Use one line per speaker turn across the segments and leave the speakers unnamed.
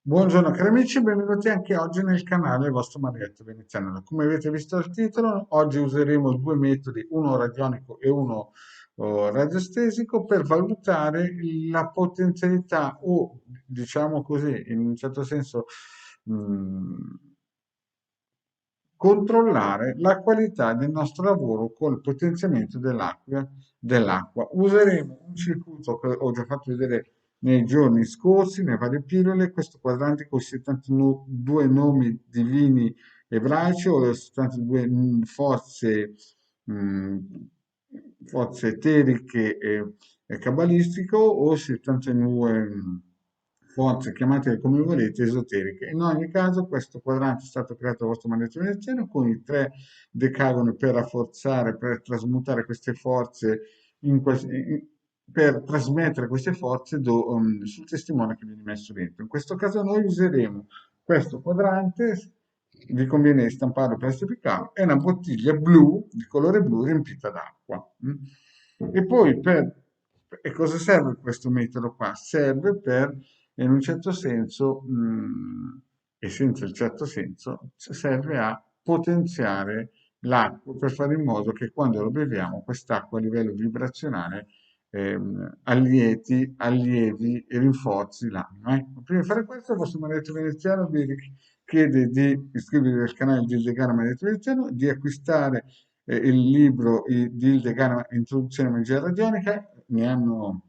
Buongiorno cari amici, benvenuti anche oggi nel canale del vostro Marietto Veneziano. Come avete visto dal titolo, oggi useremo due metodi, uno radionico e uno radiostesico, per valutare la potenzialità o, diciamo così, in un certo senso, mh, controllare la qualità del nostro lavoro col potenziamento dell'acqua. Useremo un circuito che ho già fatto vedere nei giorni scorsi, nelle varie pillole, questo quadrante con 72 nomi divini ebraici o 72 mh, forze eteriche e cabalistico o 72 forze, chiamatele come volete, esoteriche. In ogni caso questo quadrante è stato creato dal vostro maestro veneziano con i tre decagoni per rafforzare, per trasmutare queste forze per trasmettere queste forze sul testimone che viene messo dentro. In questo caso noi useremo questo quadrante, vi conviene stamparlo per plastificarlo, è una bottiglia blu, di colore blu, riempita d'acqua. E poi e cosa serve questo metodo qua? Serve per, in un certo senso, e senza il certo senso, serve a potenziare l'acqua per fare in modo che quando lo beviamo quest'acqua a livello vibrazionale allievi e rinforzi l'anima. Prima di fare questo, il vostro maestro veneziano vi chiede di iscrivervi al canale di Ildegano Maestro Veneziano, di acquistare il libro di Ildegano Introduzione alla magia radionica, ne hanno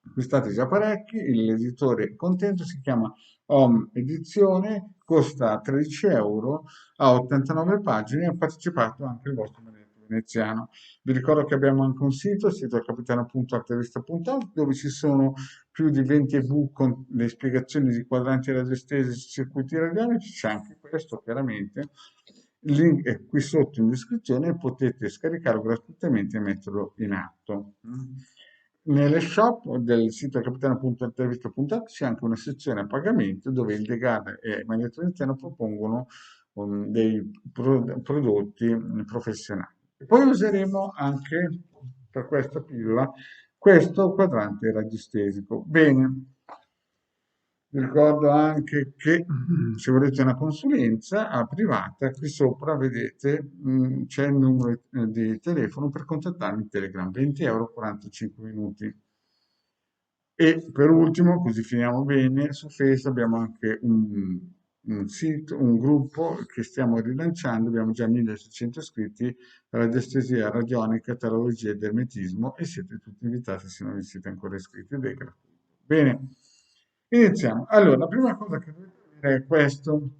acquistati già parecchi, l'editore è contento, si chiama Home Edizione, costa 13 euro, ha 89 pagine e ha partecipato anche il vostro maestro veneziano. Vi ricordo che abbiamo anche un sito capitano.arterista.org, dove ci sono più di 20 ebook con le spiegazioni di quadranti radiostesi, circuiti radionici, c'è anche questo chiaramente. Il link è qui sotto in descrizione e potete scaricarlo gratuitamente e metterlo in atto. Nelle shop del sito capitano.intervista.it c'è anche una sezione a pagamento dove il Legale e Magnetro Veneziano propongono dei prodotti professionali. E poi useremo anche per questa pillola questo quadrante radiostesico. Bene, vi ricordo anche che se volete una consulenza privata, qui sopra vedete c'è il numero di telefono per contattarmi in Telegram, 20 euro 45 minuti. E per ultimo, così finiamo bene, su Facebook abbiamo anche un sito, un gruppo che stiamo rilanciando, abbiamo già 1600 iscritti, radiestesia radionica, tarologia ed ermetismo e siete tutti invitati se non vi siete ancora iscritti ed è gratuito. Bene, iniziamo. Allora, la prima cosa che dovete vedere è questo,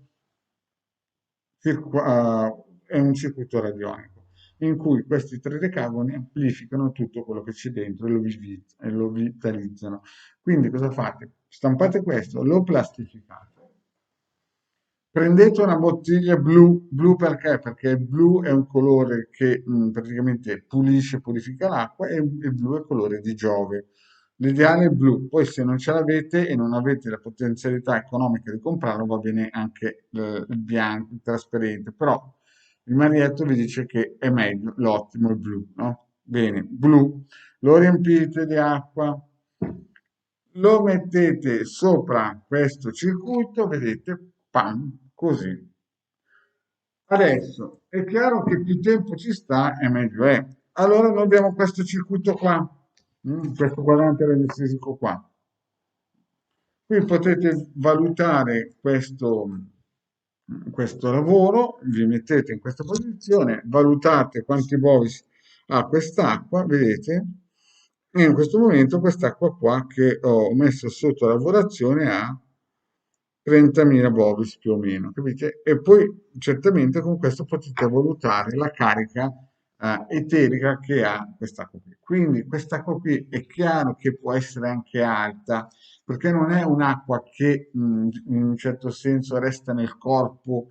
è un circuito radionico in cui questi tre decagoni amplificano tutto quello che c'è dentro e lo vitalizzano. Quindi cosa fate? Stampate questo, lo plastificate. Prendete una bottiglia blu, blu perché? Perché il blu è un colore che praticamente pulisce, purifica l'acqua e il blu è il colore di Giove. L'ideale è il blu, poi se non ce l'avete e non avete la potenzialità economica di comprarlo, va bene anche il bianco, il trasparente, però il Marietto vi dice che è meglio, l'ottimo, il blu, no? Bene, blu, lo riempite di acqua, lo mettete sopra questo circuito, vedete, pam, così. Adesso è chiaro che più tempo ci sta e meglio è. Allora noi abbiamo questo circuito qua, questo quadrante radiostesico qua. Qui potete valutare questo lavoro, vi mettete in questa posizione, valutate quanti bovis ha quest'acqua, vedete? E in questo momento quest'acqua qua che ho messo sotto lavorazione ha 30.000 bovis più o meno, capite? E poi certamente con questo potete valutare la carica eterica che ha quest'acqua qui. Quindi quest'acqua qui è chiaro che può essere anche alta, perché non è un'acqua che in un certo senso resta nel corpo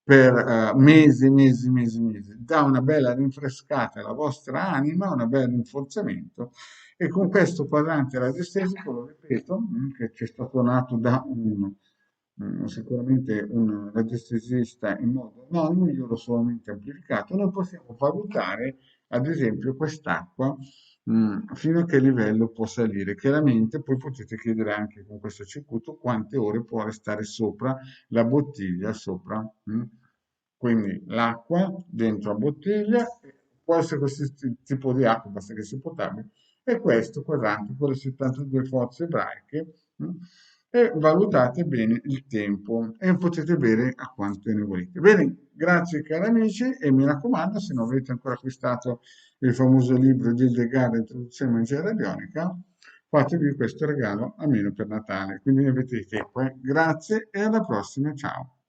per mesi, mesi, mesi, mesi, dà una bella rinfrescata alla vostra anima, un bel rinforzamento e con questo quadrante radiostesico, lo ripeto, che ci è stato nato da sicuramente un radiestesista in modo anonimo, io l'ho solamente amplificato, noi possiamo valutare ad esempio quest'acqua fino a che livello può salire. Chiaramente poi potete chiedere anche con questo circuito quante ore può restare sopra la bottiglia, sopra. Quindi l'acqua dentro la bottiglia, può essere questo tipo di acqua, basta che sia potabile, e questo quadrante con le 72 forze ebraiche, e valutate bene il tempo e potete bere a quanto ne volete. Bene, grazie cari amici e mi raccomando, se non avete ancora acquistato il famoso libro di Hildegard, Introduzione alla magia radionica, fatevi questo regalo almeno per Natale, quindi ne avete tempo. Grazie e alla prossima, ciao.